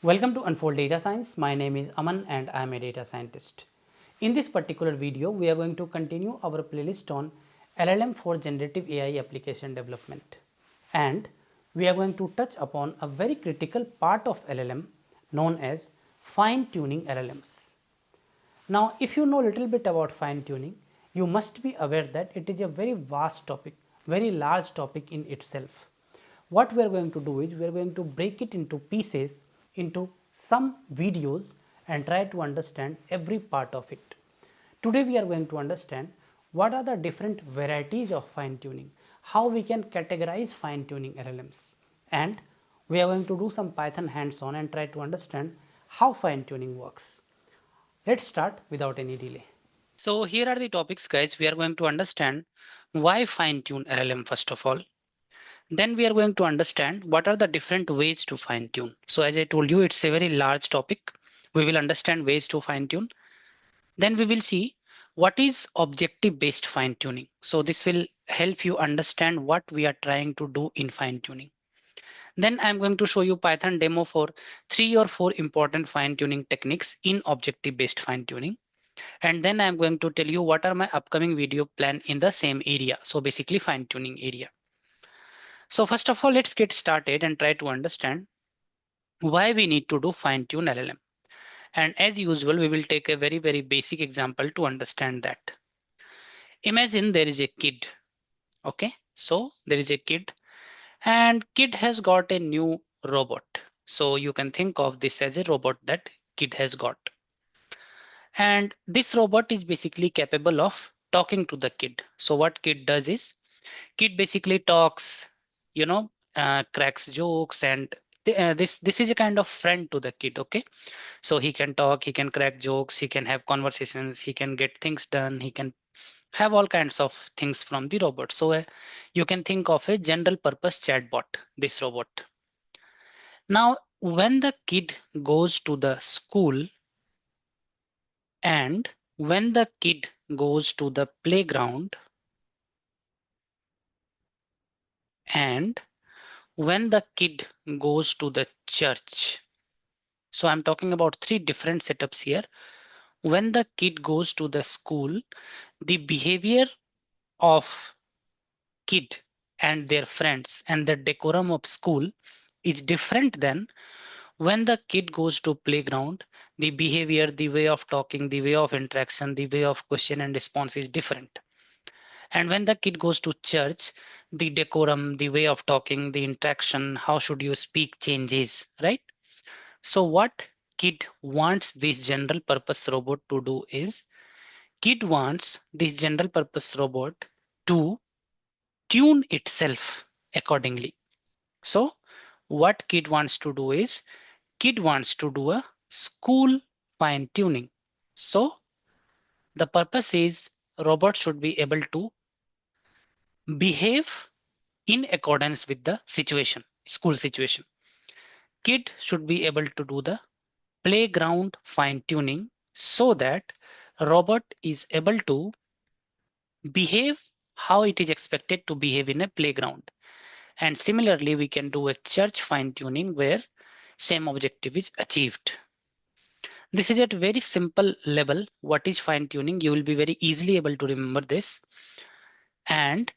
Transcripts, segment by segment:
Welcome to Unfold Data Science. My name is Aman and I am a data scientist. In this particular video, we are going to continue our playlist on LLM for generative AI application development. And we are going to touch upon a very critical part of LLM known as fine tuning LLMs. Now, if you know a little bit about fine tuning, you must be aware that it is a very vast topic, very large topic in itself. What we are going to do is we are going to break it into pieces, into some videos and try to understand every part of it. Today we are going to understand what are the different varieties of fine tuning, how we can categorize fine tuning LLMs, and we are going to do some Python hands on and try to understand how fine tuning works. Let's start without any delay. So here are the topics, guys. We are going to understand why fine tune LLM first of all. Then we are going to understand what are the different ways to fine tune. So as I told you, it's a very large topic. We will understand ways to fine tune. Then we will see what is objective based fine tuning. So this will help you understand what we are trying to do in fine tuning. Then I'm going to show you Python demo for 3 or 4 important fine tuning techniques in objective based fine tuning. And then I'm going to tell you what are my upcoming video plan in the same area. So basically fine tuning area. So first of all, let's get started and try to understand why we need to do fine tune LLM. And as usual, we will take a very basic example to understand that. Imagine there is a kid. Okay, so there is a kid and kid has got a new robot. So you can think of this as a robot that kid has got. And this robot is basically capable of talking to the kid. So what kid does is kid basically talks, cracks jokes, and this is a kind of friend to the kid. Okay, so he can talk, he can crack jokes, he can have conversations, he can get things done, he can have all kinds of things from the robot. So you can think of a general purpose chatbot, this robot. Now when the kid goes to the school and when the kid goes to the playground and when the kid goes to the church. So I'm talking about 3 different setups here. When the kid goes to the school, the behavior of kid and their friends and the decorum of school is different than when the kid goes to playground. The behavior, the way of talking, the way of interaction, the way of question and response is different. And when the kid goes to church, the decorum, the way of talking, the interaction, how should you speak changes, right? So what kid wants this general purpose robot to do is kid wants this general purpose robot to tune itself accordingly. So what kid wants to do is kid wants to do a school fine tuning. So the purpose is robot should be able to behave in accordance with the situation, school situation. Kid should be able to do the playground fine tuning so that robot is able to behave how it is expected to behave in a playground. And similarly, we can do a church fine tuning where same objective is achieved. This is at very simple level. What is fine tuning? You will be very easily able to remember this. And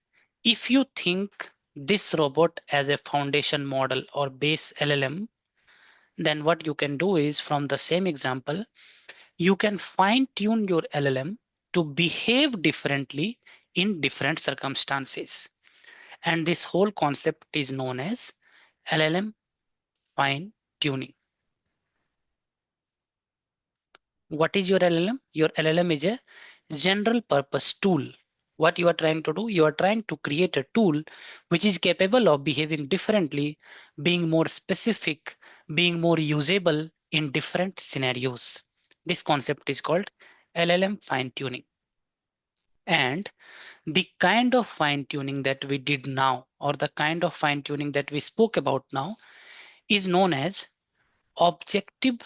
if you think this robot as a foundation model or base LLM, then what you can do is from the same example, you can fine tune your LLM to behave differently in different circumstances. And this whole concept is known as LLM fine tuning. What is your LLM? Your LLM is a general purpose tool. What you are trying to do? You are trying to create a tool which is capable of behaving differently, being more specific, being more usable in different scenarios. This concept is called LLM fine tuning. And the kind of fine tuning that we did now, or the kind of fine tuning that we spoke about now, is known as objective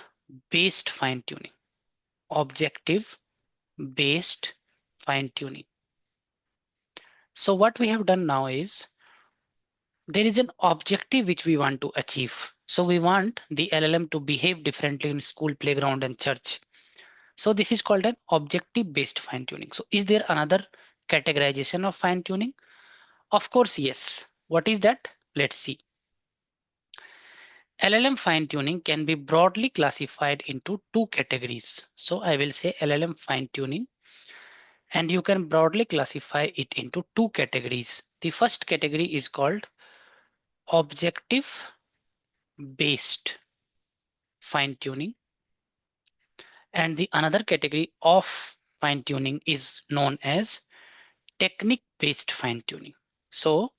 based fine tuning. Objective based fine tuning. So what we have done now is there is an objective which we want to achieve. So we want the LLM to behave differently in school, playground, and church. So this is called an objective based fine tuning. So is there another categorization of fine tuning? Of course, yes. What is that? Let's see. LLM fine tuning can be broadly classified into two categories. So I will say LLM fine tuning, and you can broadly classify it into two categories. The first category is called objective based fine tuning, and the another category of fine tuning is known as technique based fine tuning. So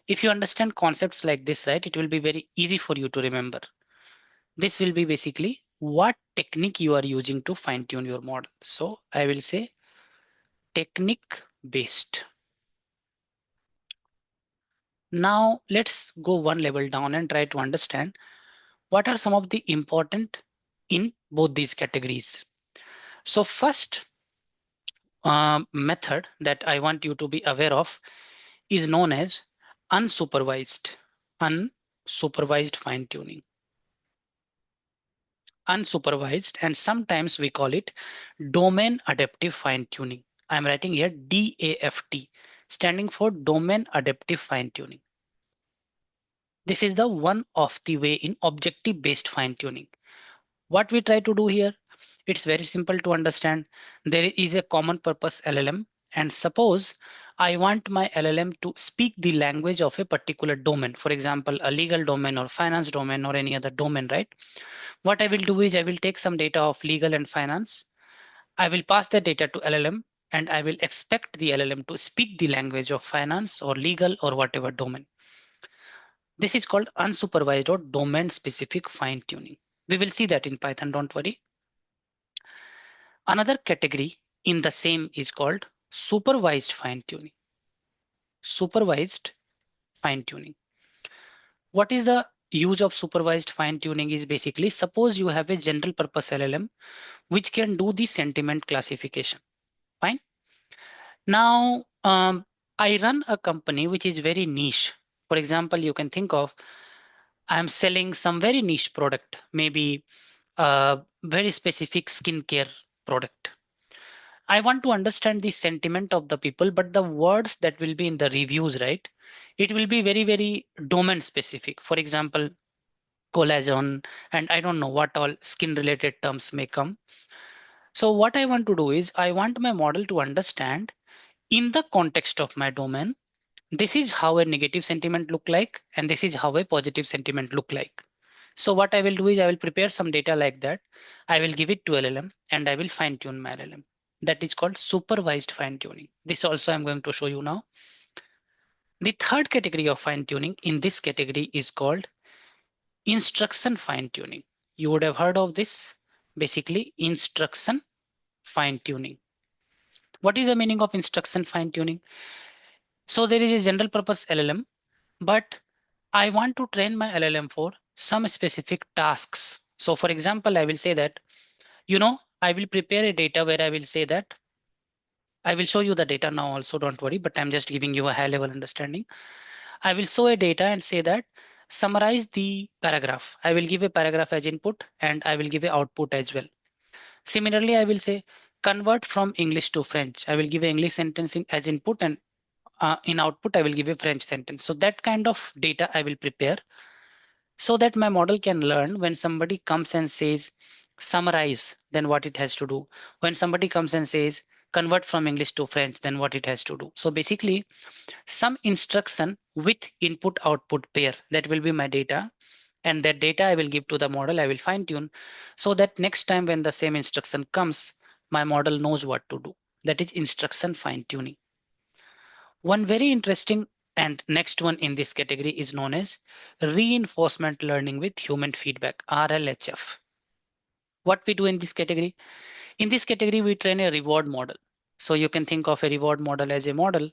if you understand concepts like this, right, it will be very easy for you to remember. This will be basically what technique you are using to fine tune your model. So I will say technique based. Now let's go one level down and try to understand what are some of the important in both these categories. So first method that I want you to be aware of is known as unsupervised fine tuning. Unsupervised, and sometimes we call it domain adaptive fine tuning. I'm writing here DAFT, standing for domain adaptive fine tuning. This is the one of the way in objective based fine tuning. What we try to do here, it's very simple to understand. There is a common purpose LLM, and suppose I want my LLM to speak the language of a particular domain, for example, a legal domain or finance domain or any other domain, right? What I will do is I will take some data of legal and finance. I will pass the data to LLM, and I will expect the LLM to speak the language of finance or legal or whatever domain. This is called unsupervised or domain specific fine tuning. We will see that in Python, don't worry. Another category in the same is called supervised fine tuning. Supervised fine tuning. What is the use of supervised fine tuning is basically suppose you have a general purpose LLM which can do the sentiment classification. Fine. Now, I run a company which is very niche. For example, you can think of I'm selling some very niche product, maybe a very specific skincare product. I want to understand the sentiment of the people, but the words that will be in the reviews, right? It will be very, very domain specific. For example, collagen, and I don't know what all skin related terms may come. So, what I want to do is I want my model to understand in the context of my domain, this is how a negative sentiment look like, and this is how a positive sentiment look like. So what I will do is I will prepare some data like that. I will give it to LLM and I will fine tune my LLM. That is called supervised fine tuning. This also I'm going to show you now. The third category of fine tuning in this category is called instruction fine tuning. You would have heard of this. Basically, instruction fine tuning. What is the meaning of instruction fine tuning? So there is a general purpose LLM, but I want to train my LLM for some specific tasks. So for example, I will say that, I will prepare a data where I will say that I will show you the data now also, don't worry, but I'm just giving you a high level understanding. I will show a data and say that summarize the paragraph. I will give a paragraph as input and I will give a output as well. Similarly, I will say convert from English to French. I will give an English sentence as input, and in output, I will give a French sentence. So that kind of data I will prepare so that my model can learn when somebody comes and says summarize, then what it has to do. When somebody comes and says convert from English to French, then what it has to do. So basically some instruction with input output pair, that will be my data, and that data I will give to the model. I will fine tune so that next time when the same instruction comes, my model knows what to do. That is instruction fine tuning. One very interesting and next one in this category is known as reinforcement learning with human feedback, RLHF. What we do in this category? In this category, we train a reward model. So you can think of a reward model as a model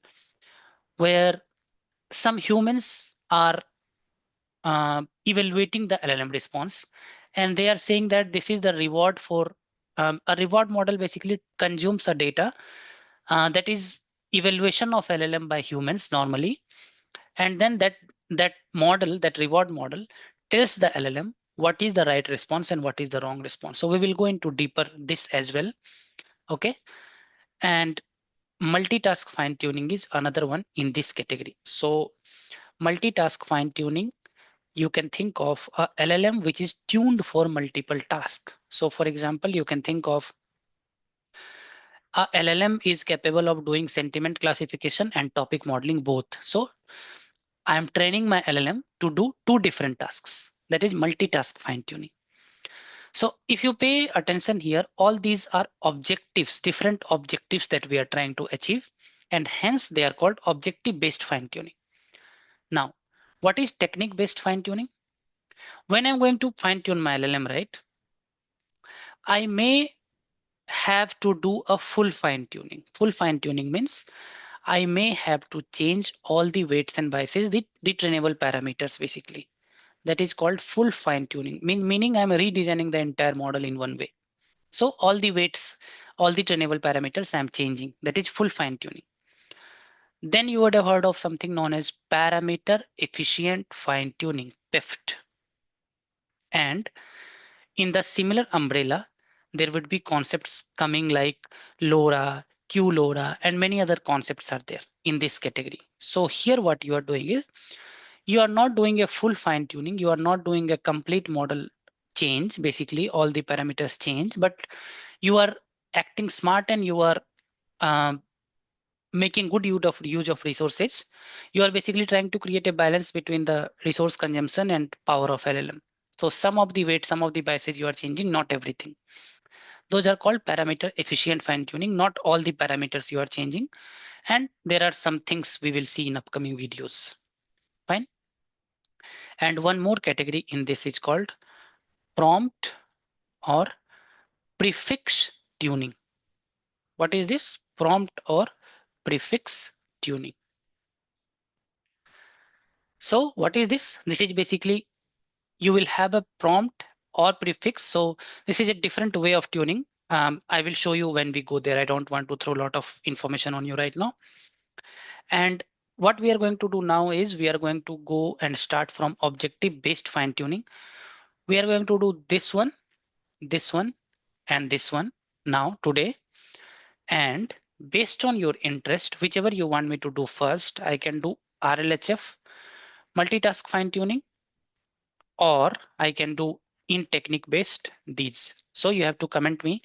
where some humans are evaluating the LLM response, and they are saying that this is the reward for a reward model basically consumes a data that is evaluation of LLM by humans normally, and then that reward model tells the LLM what is the right response and what is the wrong response. So we will go into deeper this as well. Okay. And multitask fine tuning is another one in this category. So multitask fine tuning, you can think of a LLM which is tuned for multiple tasks. So for example, you can think of a LLM is capable of doing sentiment classification and topic modeling both. So I am training my LLM to do two different tasks. That is multitask fine tuning. So if you pay attention here, all these are objectives, different objectives that we are trying to achieve, and hence they are called objective based fine tuning. Now, what is technique based fine tuning? When I'm going to fine tune my LLM, right, I may have to do a full fine tuning. Full fine tuning means I may have to change all the weights and biases, the trainable parameters basically. That is called full fine tuning, meaning I'm redesigning the entire model in one way. So all the weights, all the trainable parameters I'm changing. That is full fine tuning. Then you would have heard of something known as parameter efficient fine tuning, PEFT. And in the similar umbrella, there would be concepts coming like LoRa, QLoRa, and many other concepts are there in this category. So here what you are doing is you are not doing a full fine tuning. You are not doing a complete model change. Basically, all the parameters change, but you are acting smart and you are um, making good use of resources. You are basically trying to create a balance between the resource consumption and power of LLM. So some of the weight, some of the biases you are changing, not everything. Those are called parameter efficient fine tuning. Not all the parameters you are changing. And there are some things we will see in upcoming videos. Fine. And one more category in this is called prompt or prefix tuning. What is this? Prompt or prefix tuning. So what is this? This is basically you will have a prompt or prefix. So this is a different way of tuning. I will show you when we go there. I don't want to throw a lot of information on you right now. And what we are going to do now is we are going to go and start from objective based fine tuning. We are going to do this one, and this one now today. And based on your interest, whichever you want me to do first, I can do RLHF, multitask fine tuning, or I can do in technique based these. So you have to comment me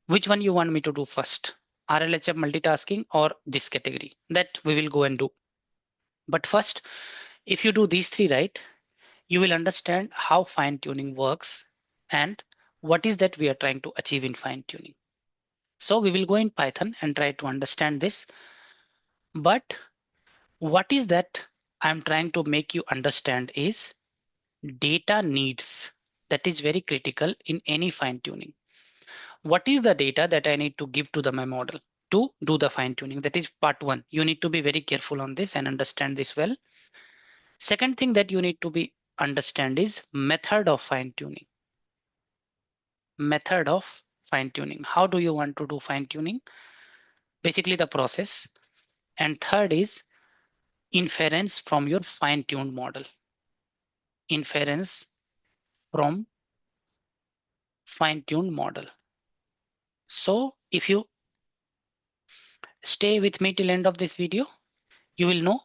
which one you want me to do first, RLHF multitasking or this category. That we will go and do. But first, if you do these three right, you will understand how fine tuning works and what is that we are trying to achieve in fine tuning. So we will go in Python and try to understand this. But what is that I'm trying to make you understand is data needs. That is very critical in any fine tuning. What is the data that I need to give to my model to do the fine tuning? That is part one. You need to be very careful on this and understand this well. Second thing that you need to be understand is method of fine tuning. Method of fine tuning. How do you want to do fine tuning? Basically the process. And third is inference from your fine tuned model. Inference from fine tuned model. So if you stay with me till end of this video, you will know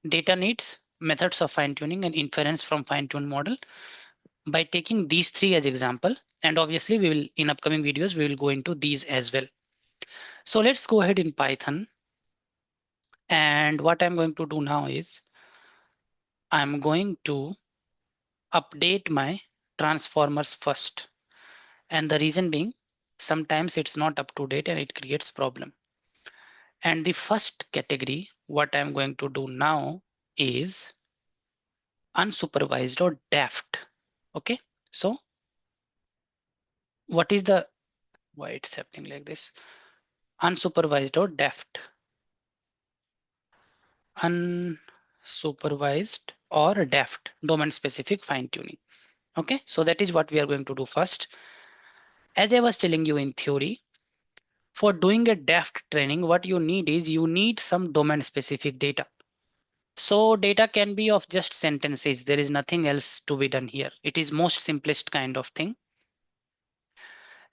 data needs, methods of fine tuning, and inference from fine tuned model by taking these three as example. And obviously we will in upcoming videos, we will go into these as well. So let's go ahead in Python. And what I'm going to do now is I'm going to update my transformers first. And the reason being, sometimes it's not up to date and it creates problem. And the first category, what I'm going to do now is unsupervised or daft. Okay, so what is the why it's happening like this? Unsupervised or daft. Unsupervised or daft, domain specific fine tuning. Okay, so that is what we are going to do first. As I was telling you in theory, for doing a daft training, what you need is you need some domain specific data. So data can be of just sentences. There is nothing else to be done here. It is most simplest kind of thing.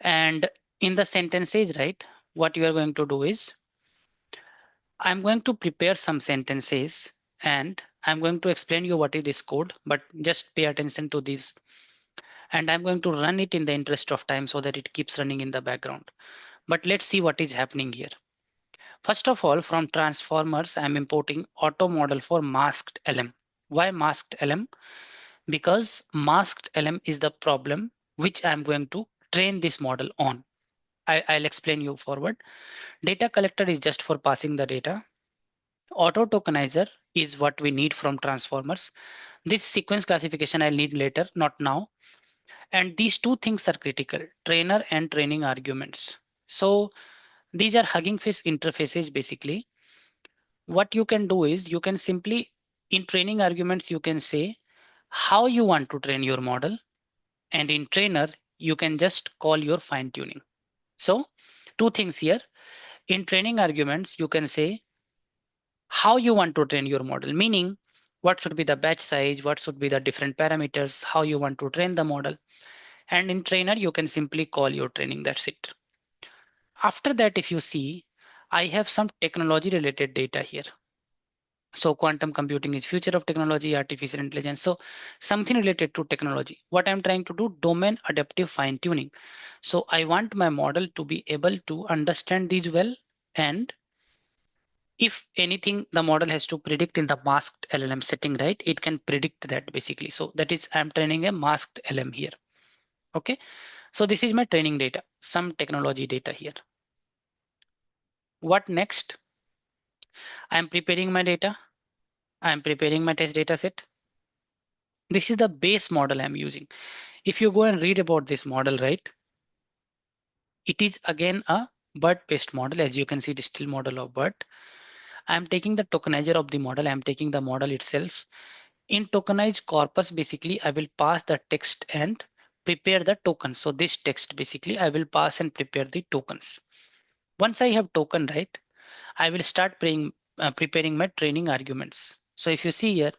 And in the sentences, right, what you are going to do is I'm going to prepare some sentences and I'm going to explain you what is this code, but just pay attention to this. And I'm going to run it in the interest of time so that it keeps running in the background. But let's see what is happening here. First of all, from transformers, I'm importing auto model for masked LM. Why masked LM? Because masked LM is the problem which I'm going to train this model on. I'll explain you forward. Data collector is just for passing the data. Auto tokenizer is what we need from transformers. This sequence classification I'll need later, not now. And these two things are critical, trainer and training arguments. So these are Hugging Face interfaces basically. What you can do is you can simply, in training arguments, you can say how you want to train your model. And in trainer, you can just call your fine tuning. So two things here. In training arguments, you can say how you want to train your model, meaning what should be the batch size, what should be the different parameters, how you want to train the model. And in trainer, you can simply call your training. That's it. After that, if you see, I have some technology related data here. So quantum computing is future of technology, artificial intelligence. So something related to technology. What I'm trying to do, domain adaptive fine tuning. So I want my model to be able to understand these well. And if anything, the model has to predict in the masked LLM setting, right? It can predict that basically. So that is, I'm training a masked LM here. Okay. So this is my training data, some technology data here. What next? I'm preparing my data. I'm preparing my test data set. This is the base model I'm using. If you go and read about this model, right, it is again a BERT based model. As you can see, it is still model of BERT. I'm taking the tokenizer of the model. I'm taking the model itself. In tokenized corpus, basically, I will pass the text and prepare the tokens. So this text, basically, I will pass and prepare the tokens. Once I have token, right, I will start preparing my training arguments. So if you see here,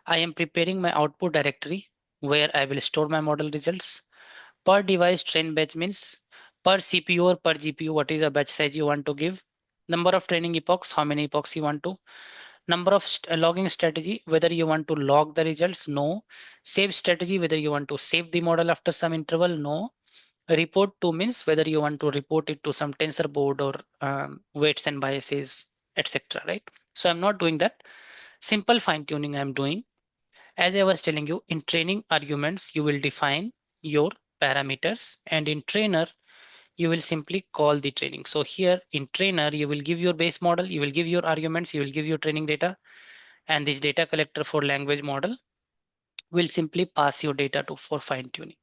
I am preparing my output directory where I will store my model results. Per device train batch means per CPU or per GPU, what is the batch size you want to give. Number of training epochs, how many epochs you want to. Number of logging strategy, whether you want to log the results, no. Save strategy, whether you want to save the model after some interval, no. Report to means whether you want to report it to some tensor board or weights and biases, etc. Right? So I'm not doing that. Simple fine tuning I'm doing. As I was telling you, in training arguments, you will define your parameters, and in trainer, you will simply call the training. So here in trainer, you will give your base model, you will give your arguments, you will give your training data, and this data collector for language model will simply pass your data to for fine tuning.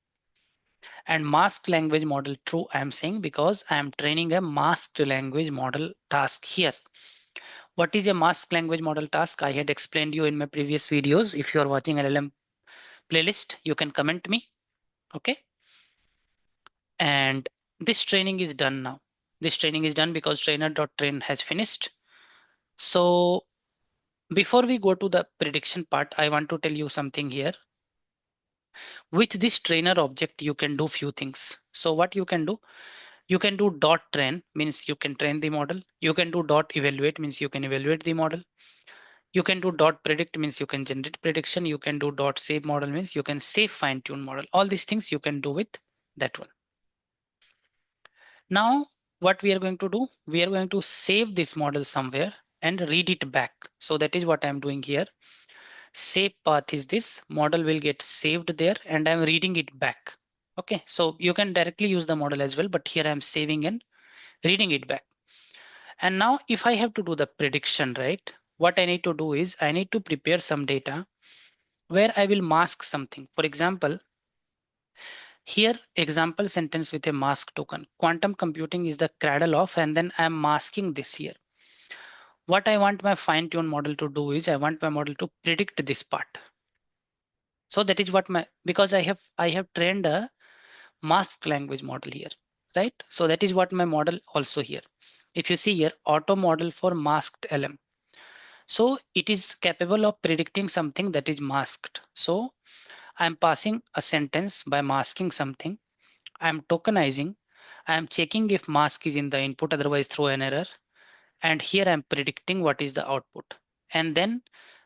And masked language model true, I am saying because I am training a masked language model task here. What is a masked language model task? I had explained you in my previous videos. If you are watching LLM playlist, you can comment me. Okay. And this training is done now. This training is done because trainer.train has finished. So before we go to the prediction part, I want to tell you something here. With this trainer object, you can do few things. So what you can do dot train means you can train the model. You can do dot evaluate means you can evaluate the model. You can do dot predict means you can generate prediction. You can do dot save model means you can save fine tune model. All these things you can do with that one. Now, what we are going to do, we are going to save this model somewhere and read it back. So that is what I'm doing here. Save path is this model will get saved there and I'm reading it back. Okay, so you can directly use the model as well, but here I'm saving and reading it back. And now if I have to do the prediction, right, what I need to do is I need to prepare some data where I will mask something. For example, here example sentence with a mask token. Quantum computing is the cradle of, and then I'm masking this here. What I want my fine tune model to do is I want my model to predict this part. So that is what because I have trained a masked language model here, right? So that is what my model also here. If you see here, auto model for masked LM. So it is capable of predicting something that is masked. So I'm passing a sentence by masking something. I'm tokenizing. I'm checking if mask is in the input, otherwise throw an error. And here I'm predicting what is the output. And then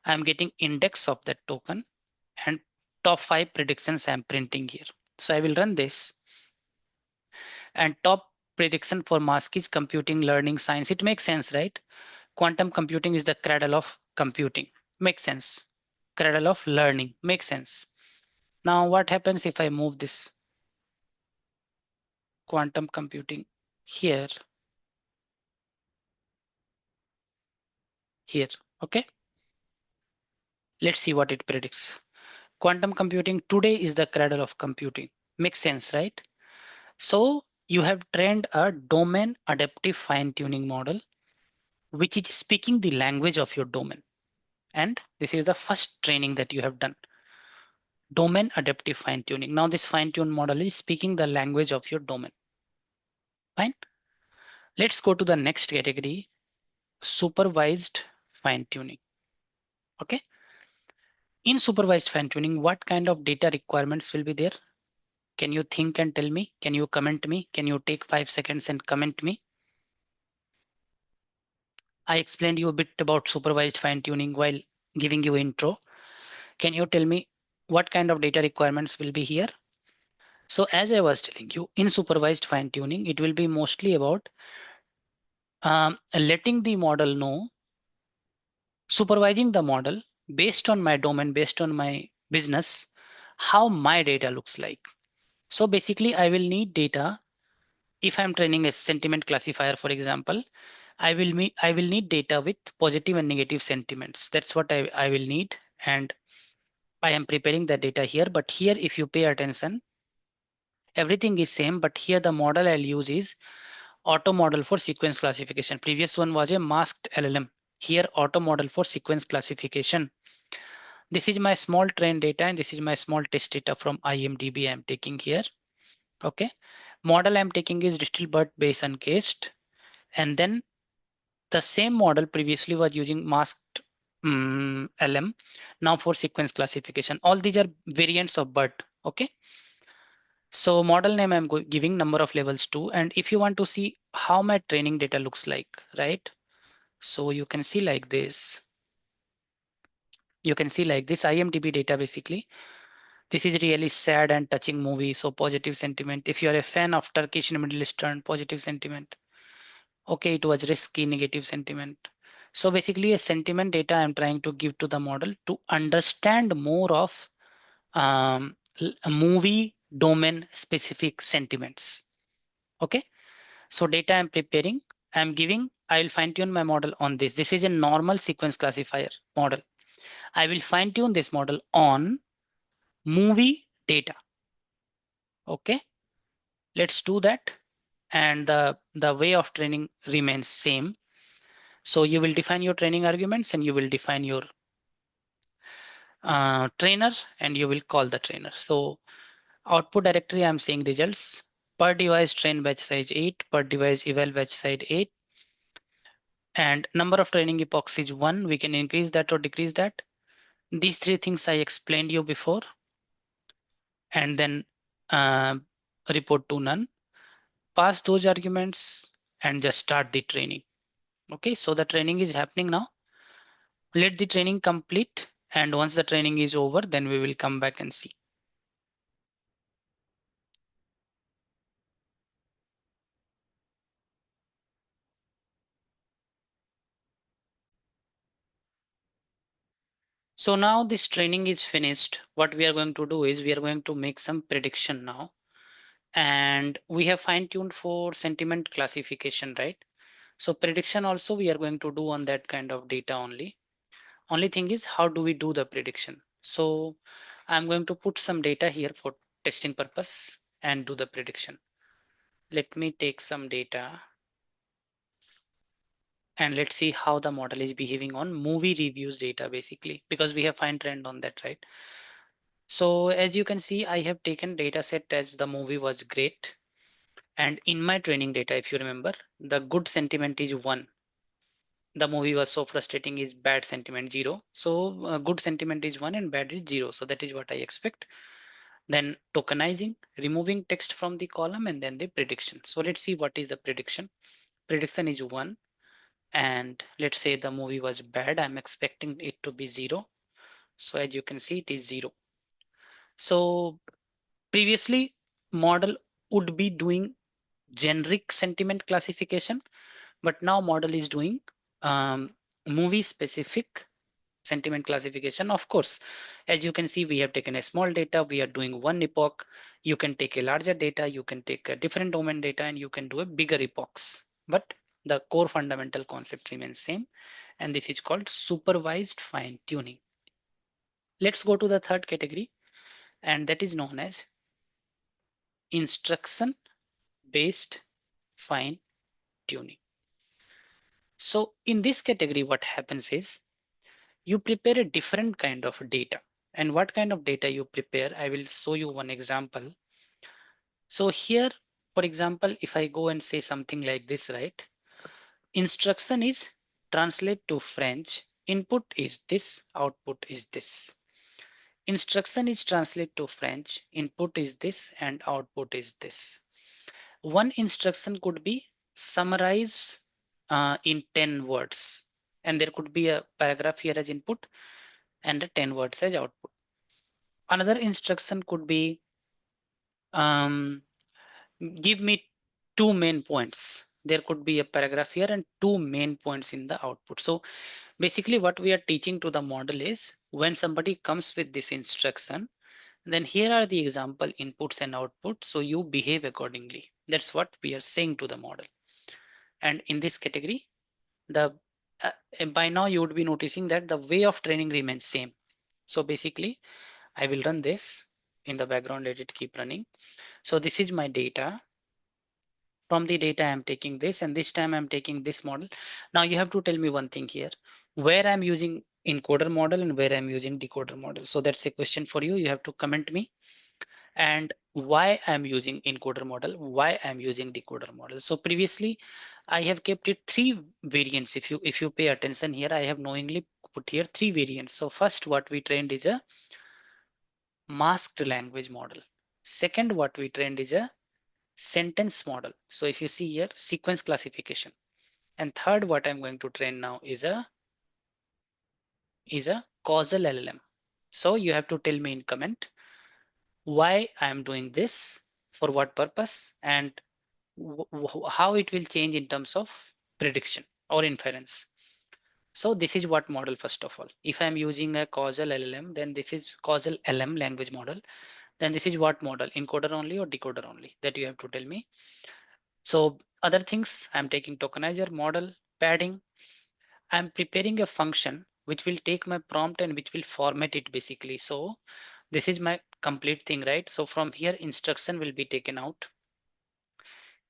I'm getting index of that token and top 5 predictions I'm printing here. So I will run this, and top prediction for mask is computing, learning, science. It makes sense, right? Quantum computing is the cradle of computing. Makes sense. Cradle of learning. Makes sense. Now what happens if I move this quantum computing here, here, okay? Let's see what it predicts. Quantum computing today is the cradle of computing. Makes sense, right? So you have trained a domain adaptive fine tuning model, which is speaking the language of your domain. And this is the first training that you have done. Domain adaptive fine tuning. Now this fine tune model is speaking the language of your domain. Fine. Let's go to the next category, supervised fine tuning. Okay. In supervised fine tuning, what kind of data requirements will be there? Can you think and tell me? Can you comment me? Can you take 5 seconds and comment me? I explained you a bit about supervised fine tuning while giving you intro. Can you tell me what kind of data requirements will be here? So as I was telling you, in supervised fine tuning, it will be mostly about letting the model know, supervising the model based on my domain, based on my business, how my data looks like. So basically, I will need data. If I'm training a sentiment classifier, for example, I will need data with positive and negative sentiments. That's what I will need. And I am preparing the data here. But here, if you pay attention, everything is same. But here the model I'll use is auto model for sequence classification. Previous one was a masked LLM. Here auto model for sequence classification. This is my small train data and this is my small test data from IMDb I'm taking here. Okay. Model I'm taking is Distilbert Bayes uncased. And then the same model previously was using masked LM. Now for sequence classification. All these are variants of BERT. Okay. So model name I'm giving number of levels 2. And if you want to see how my training data looks like, right? So you can see like this. You can see like this IMDb data basically. This is really sad and touching movie. So positive sentiment. If you are a fan of Turkish and Middle Eastern, positive sentiment. Okay, it was risky, negative sentiment. So basically a sentiment data I'm trying to give to the model to understand more of movie domain specific sentiments. Okay, so data I'm preparing, I'm giving, I will fine tune my model on this. This is a normal sequence classifier model. I will fine tune this model on movie data. Okay, let's do that. And the way of training remains same. So you will define your training arguments and you will define your trainer and you will call the trainer. So output directory, I'm saying results per device train batch size 8, per device eval batch size 8, and number of training epochs is 1. We can increase that or decrease that. These three things I explained you before, and then uh, report to none. Pass those arguments and just start the training. Okay, so the training is happening now. Let the training complete, and once the training is over, then we will come back and see. So now this training is finished. What we are going to do is we are going to make some prediction now. And we have fine tuned for sentiment classification, right? So prediction also we are going to do on that kind of data only. Only thing is how do we do the prediction? So I'm going to put some data here for testing purpose and do the prediction. Let me take some data and let's see how the model is behaving on movie reviews data basically, because we have fine trend on that, right? So as you can see, I have taken data set as the movie was great. And in my training data, if you remember, the good sentiment is 1. The movie was so frustrating is bad sentiment 0. So good sentiment is 1 and bad is 0. So that is what I expect. Then tokenizing, removing text from the column, and then the prediction. So let's see what is the prediction. Prediction is 1. And let's say the movie was bad. I'm expecting it to be 0. So as you can see, it is 0. So previously model would be doing generic sentiment classification, but now model is doing movie specific sentiment classification. Of course, as you can see, we have taken a small data, we are doing one epoch. You can take a larger data, you can take a different domain data, and you can do a bigger epochs, but the core fundamental concept remains same, and this is called supervised fine tuning. Let's go to the third category, and that is known as instruction based fine tuning. So in this category, what happens is you prepare a different kind of data. And what kind of data you prepare, I will show you one example. So here, for example, if I go and say something like this, right? Instruction is translate to French. Input is this, output is this. Instruction is translate to French. Input is this and output is this. One instruction could be summarize in 10 words. And there could be a paragraph here as input and a 10 words as output. Another instruction could be give me two main points. There could be a paragraph here and two main points in the output. So basically what we are teaching to the model is when somebody comes with this instruction, then here are the example inputs and outputs. So you behave accordingly. That's what we are saying to the model. And in this category, the by now you would be noticing that the way of training remains same. So basically I will run this in the background, let it keep running. So this is my data. From the data I'm taking this, and this time I'm taking this model. Now you have to tell me one thing here, where I'm using encoder model and where I'm using decoder model. So that's a question for you. You have to comment me, and why I'm using encoder model, why I'm using decoder model. So previously I have kept it three variants. If you pay attention here, I have knowingly put here three variants. So first what we trained is a masked language model. Second, what we trained is a sentence model. So if you see here, sequence classification. And third, what I'm going to train now is a causal LLM. So you have to tell me in comment why I'm doing this, for what purpose, and how it will change in terms of prediction or inference. So this is what model first of all. If I'm using a causal LLM, then this is causal LM language model. Then this is what model, encoder only or decoder only, that you have to tell me. So other things, I'm taking tokenizer model, padding. I'm preparing a function which will take my prompt and which will format it basically. So this is my complete thing, right? So from here, instruction will be taken out,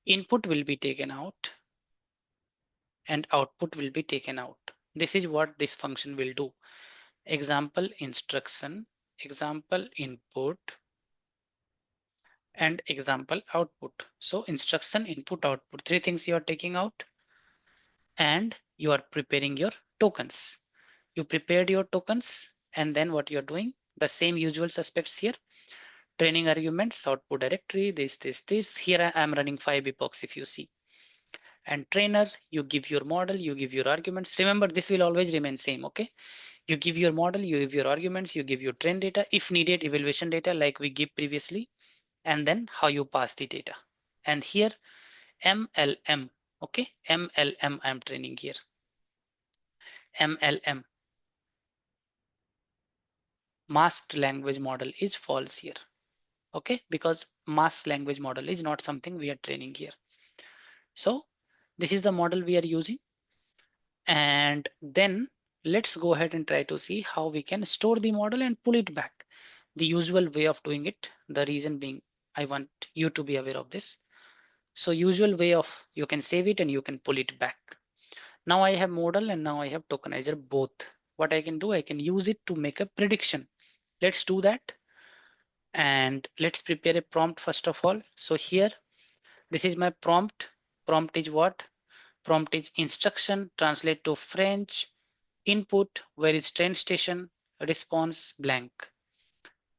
input will be taken out, and output will be taken out. This is what this function will do. Example instruction, example input, and example output. So instruction, input, output, three things you are taking out, and you are preparing your tokens. You prepared your tokens, and then what you're doing, the same usual suspects here, training arguments, output directory, this. Here I am running 5 epochs if you see. And trainer, you give your model, you give your arguments. Remember, this will always remain same, okay? You give your model, you give your arguments, you give your train data, if needed, evaluation data like we give previously, and then how you pass the data. And here, MLM, okay? MLM I'm training here. MLM, masked language model, is false here. Okay, because masked language model is not something we are training here. So this is the model we are using, and then let's go ahead and try to see how we can store the model and pull it back. The usual way of doing it, the reason being I want you to be aware of this. So usual way of, you can save it and you can pull it back. Now I have model and now I have tokenizer both. What I can do, I can use it to make a prediction. Let's do that, and let's prepare a prompt first of all. So here, this is my prompt. Prompt is what? prompt is instruction, translate to French, input, where is train station, response blank.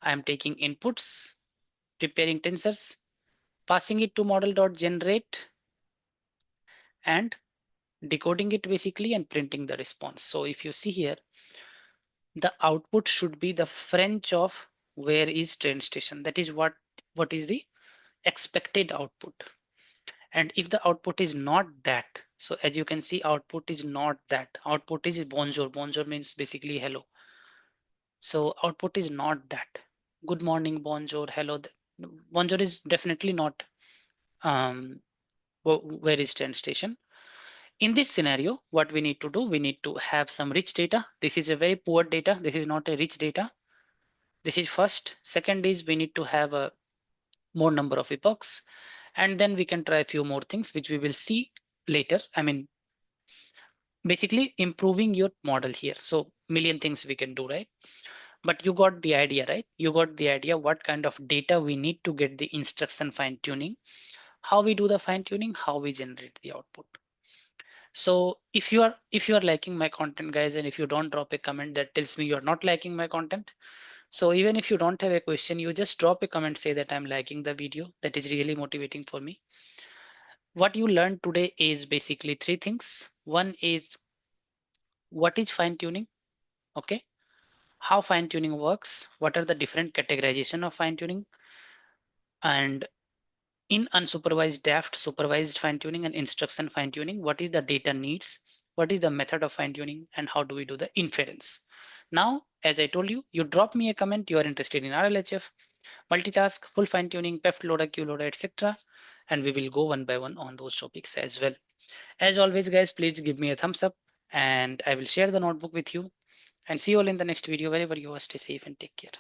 I am taking inputs, preparing tensors, passing it to model.generate and decoding it basically and printing the response. So if you see here, the output should be the French of where is train station. That is what is the expected output. And if the output is not that, so as you can see, output is not that. Output is bonjour. Bonjour means basically hello. So output is not that. Good morning, bonjour, hello. Bonjour is definitely not where is train station. In this scenario, what we need to do, we need to have some rich data. This is a very poor data. This is not a rich data. This is first. Second is we need to have a more number of epochs. And then we can try a few more things, which we will see later. I mean, basically improving your model here. So million things we can do, right? But you got the idea, right? You got the idea what kind of data we need to get the instruction fine tuning, how we do the fine tuning, how we generate the output. So if you are liking my content, guys, and if you don't drop a comment that tells me you're not liking my content, so even if you don't have a question, you just drop a comment, say that I'm liking the video. That is really motivating for me. What you learned today is basically three things. One is what is fine tuning, okay? How fine tuning works, what are the different categorization of fine tuning, and in unsupervised daft supervised fine tuning and instruction fine tuning, what is the data needs, what is the method of fine tuning, and how do we do the inference. Now, as I told you, you drop me a comment, you are interested in RLHF, multitask, full fine tuning, PEFT loader, Q loader, etc. And we will go one by one on those topics as well. As always, guys, please give me a thumbs up and I will share the notebook with you, and see you all in the next video. Wherever you are, stay safe and take care.